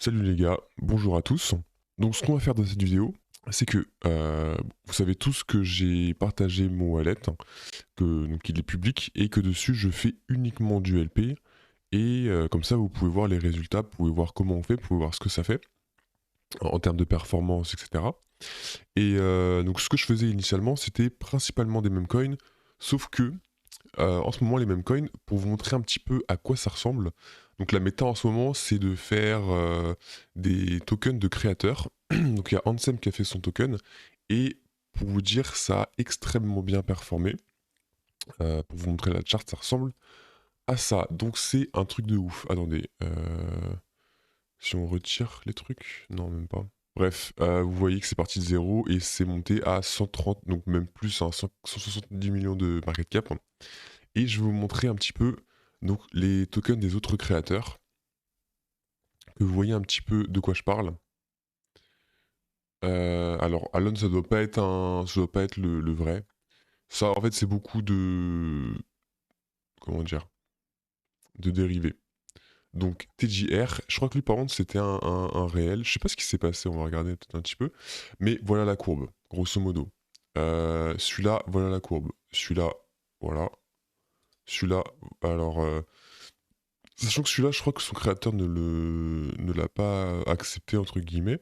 Salut les gars, bonjour à tous. Donc ce qu'on va faire dans cette vidéo, c'est que vous savez tous que j'ai partagé mon wallet, donc il est public, et que dessus je fais uniquement du LP, et comme ça vous pouvez voir les résultats, vous pouvez voir comment on fait, vous pouvez voir ce que ça fait, en termes de performance, etc. Et donc ce que je faisais initialement, c'était principalement des meme coins, sauf que en ce moment, les mêmes coins, pour vous montrer un petit peu à quoi ça ressemble. Donc la méta en ce moment, c'est de faire des tokens de créateurs. Donc il y a Ansem qui a fait son token. Et pour vous dire, ça a extrêmement bien performé. Pour vous montrer la charte, ça ressemble à ça. Donc c'est un truc de ouf. Attendez. Si on retire les trucs. Non, même pas. Bref, vous voyez que c'est parti de 0 et c'est monté à 130, donc même plus, hein, 170 millions de market cap. Et je vais vous montrer un petit peu donc, les tokens des autres créateurs, que vous voyez un petit peu de quoi je parle. Alors, Alon, ça doit pas être le vrai. Ça, en fait, c'est beaucoup de... Comment dire? De dérivés. Donc, TJR, je crois que lui, par contre, c'était un réel. Je sais pas ce qui s'est passé, on va regarder peut-être un petit peu. Mais voilà la courbe, grosso modo. Celui-là, voilà la courbe. Celui-là, voilà. Celui-là, alors... sachant que celui-là, je crois que son créateur ne l'a pas accepté, entre guillemets.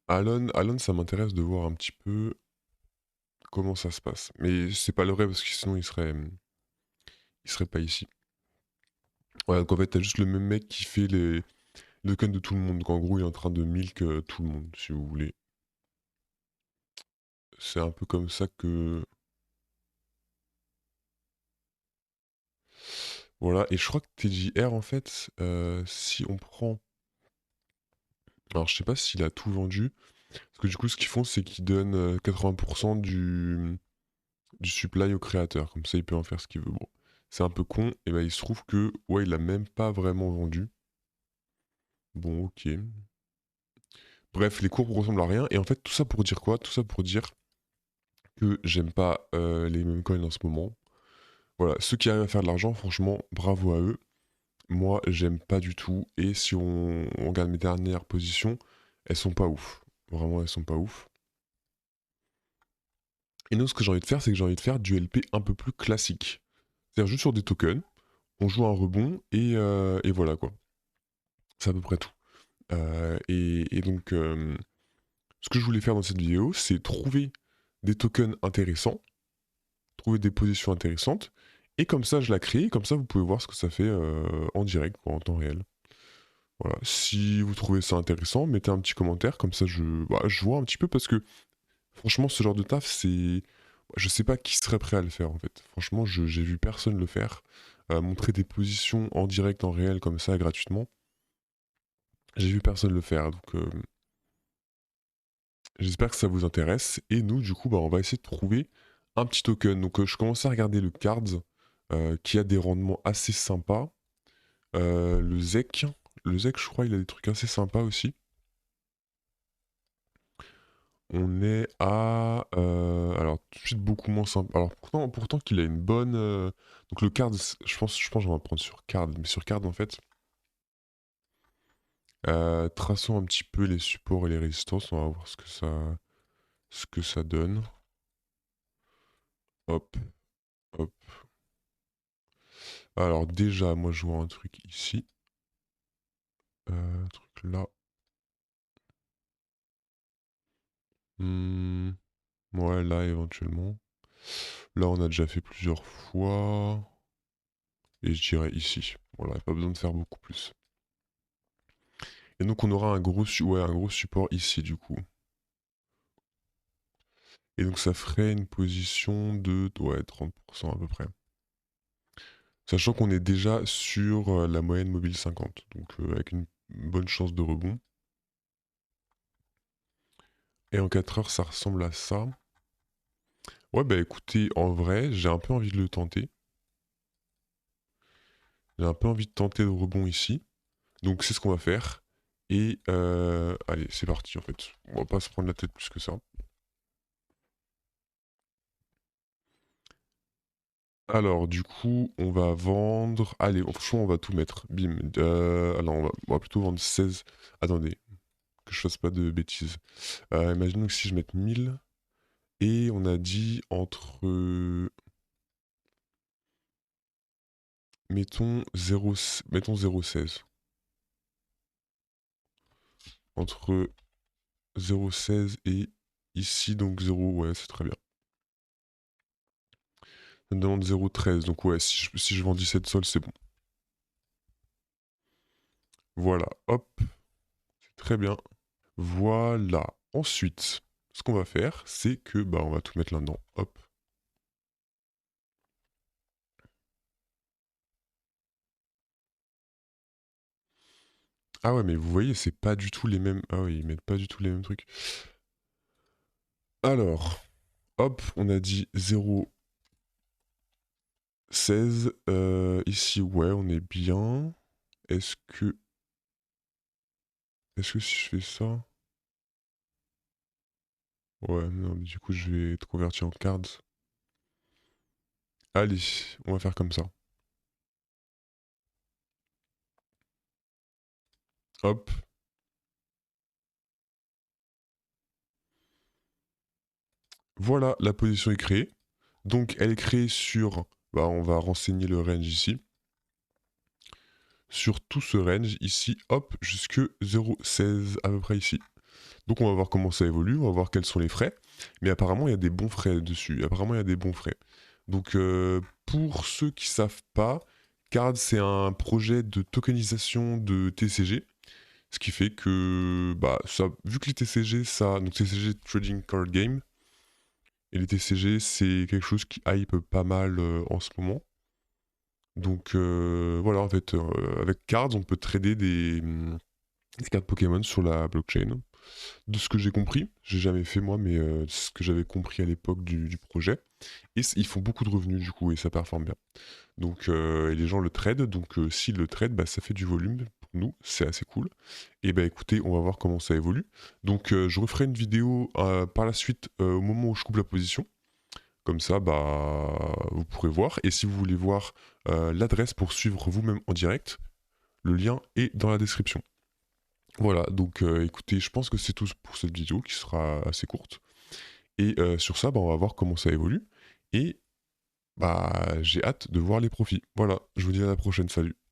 Alon, ça m'intéresse de voir un petit peu comment ça se passe. Mais c'est pas le vrai, parce que sinon il serait pas ici. Ouais, donc en fait, t'as juste le même mec qui fait les tokens de tout le monde. Donc en gros, il est en train de milk tout le monde, si vous voulez. C'est un peu comme ça que... Voilà, et je crois que TJR, en fait, si on prend... Alors, je sais pas s'il a tout vendu. Parce que du coup, ce qu'ils font, c'est qu'ils donnent 80% du supply au créateur. Comme ça, il peut en faire ce qu'il veut. Bon, c'est un peu con. Et ben, il se trouve que, ouais, il a même pas vraiment vendu. Bon, ok. Bref, les courbes ressemblent à rien. Et en fait, tout ça pour dire quoi? Tout ça pour dire que j'aime pas les meme coins en ce moment. Voilà, ceux qui arrivent à faire de l'argent, franchement, bravo à eux. Moi, j'aime pas du tout. Et si on regarde mes dernières positions, elles sont pas ouf. Vraiment, elles sont pas ouf. Et nous, ce que j'ai envie de faire, c'est que j'ai envie de faire du LP un peu plus classique. C'est-à-dire juste sur des tokens, on joue un rebond et voilà quoi. C'est à peu près tout. Et donc, ce que je voulais faire dans cette vidéo, c'est trouver des tokens intéressants, trouver des positions intéressantes, et comme ça, je la crée, et comme ça, vous pouvez voir ce que ça fait en direct, quoi, en temps réel. Voilà. Si vous trouvez ça intéressant, mettez un petit commentaire, comme ça, je vois un petit peu, parce que franchement, ce genre de taf, c'est... Je sais pas qui serait prêt à le faire, en fait. Franchement, j'ai vu personne le faire. Montrer des positions en direct, en réel, comme ça, gratuitement. J'ai vu personne le faire, donc j'espère que ça vous intéresse. Et nous, du coup, bah, on va essayer de trouver un petit token. Donc je commence à regarder le Cards, qui a des rendements assez sympas. Le ZEC, je crois, il a des trucs assez sympas aussi. On est à... alors, tout de suite beaucoup moins sympa. Alors, pourtant qu'il a une bonne... Donc le Cards, je pense que je vais en prendre sur Card. Mais sur Card, en fait, traçons un petit peu les supports et les résistances. On va voir ce que ça donne. Hop, hop. Alors déjà, moi je vois un truc ici. Un truc là. Hmm, ouais, là éventuellement. Là, on a déjà fait plusieurs fois. Et je dirais ici. Voilà, pas besoin de faire beaucoup plus. Et donc on aura ouais, un gros support ici du coup. Et donc ça ferait une position de ouais, 30% à peu près. Sachant qu'on est déjà sur la moyenne mobile 50. Donc avec une bonne chance de rebond. Et en 4 heures, ça ressemble à ça. Ouais, bah écoutez, en vrai, j'ai un peu envie de le tenter. J'ai un peu envie de tenter le rebond ici. Donc c'est ce qu'on va faire. Et allez, c'est parti en fait. On va pas se prendre la tête plus que ça. Alors, du coup, on va vendre... Allez, franchement, on va tout mettre. Bim. Alors, on va plutôt vendre 16. Attendez, que je fasse pas de bêtises. Imaginons que si je mette 1000, et on a dit entre... mettons 0,16. Entre 0,16 et ici, donc 0, ouais, c'est très bien. Ça me demande 0,13, donc ouais, si je vends 17 sols, c'est bon. Voilà, hop, c'est très bien. Voilà. Ensuite, ce qu'on va faire, c'est que bah on va tout mettre là-dedans. Hop. Ah ouais, mais vous voyez, c'est pas du tout les mêmes. Ah oui, ils mettent pas du tout les mêmes trucs. Alors, hop, on a dit 0,16. Ici, ouais, on est bien. Est-ce que. Est-ce que si je fais ça. Ouais, non, mais du coup, je vais être converti en cards. Allez, on va faire comme ça. Hop. Voilà, la position est créée. Donc, elle est créée sur. Bah, on va renseigner le range ici. Sur tout ce range ici, hop, jusque 0,16 à peu près ici. Donc on va voir comment ça évolue, on va voir quels sont les frais. Mais apparemment il y a des bons frais dessus, apparemment il y a des bons frais. Donc pour ceux qui savent pas, Card c'est un projet de tokenisation de TCG. Ce qui fait que, bah, ça, vu que les TCG, donc TCG Trading Card Game, et les TCG c'est quelque chose qui hype pas mal en ce moment. Donc voilà, en fait, avec Cards, on peut trader des cartes Pokémon sur la blockchain. De ce que j'ai compris, j'ai jamais fait moi, mais ce que j'avais compris à l'époque du projet. Et ils font beaucoup de revenus du coup, et ça performe bien. Donc et les gens le trade, donc s'ils le trade, bah, ça fait du volume pour nous, c'est assez cool. Et bah écoutez, on va voir comment ça évolue. Donc je referai une vidéo par la suite au moment où je coupe la position. Comme ça, bah, vous pourrez voir. Et si vous voulez voir l'adresse pour suivre vous-même en direct, le lien est dans la description. Voilà, donc écoutez, je pense que c'est tout pour cette vidéo qui sera assez courte. Et sur ça, bah, on va voir comment ça évolue. Et bah, j'ai hâte de voir les profits. Voilà, je vous dis à la prochaine, salut.